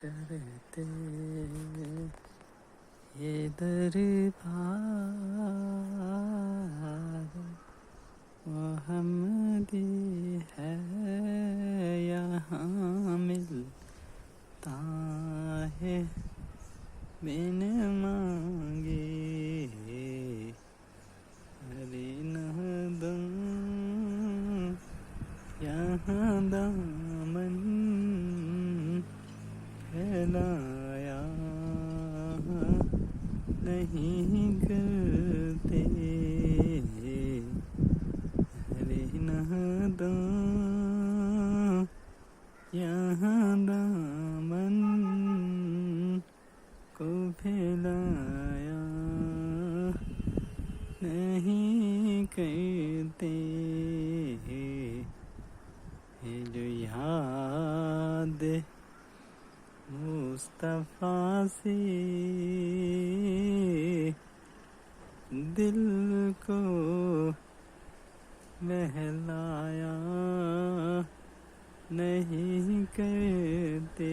करते ये दरबार मोहम्मदी है, यहाँ मिलता है बिन मांगे हरे नादम, यहाँ दामन फैलाया नहीं करते हरे नादम, यहाँ दामन को फैलाया नहीं करते। ये जो याद मुस्तफा से दिल को बहलाया नहीं करते।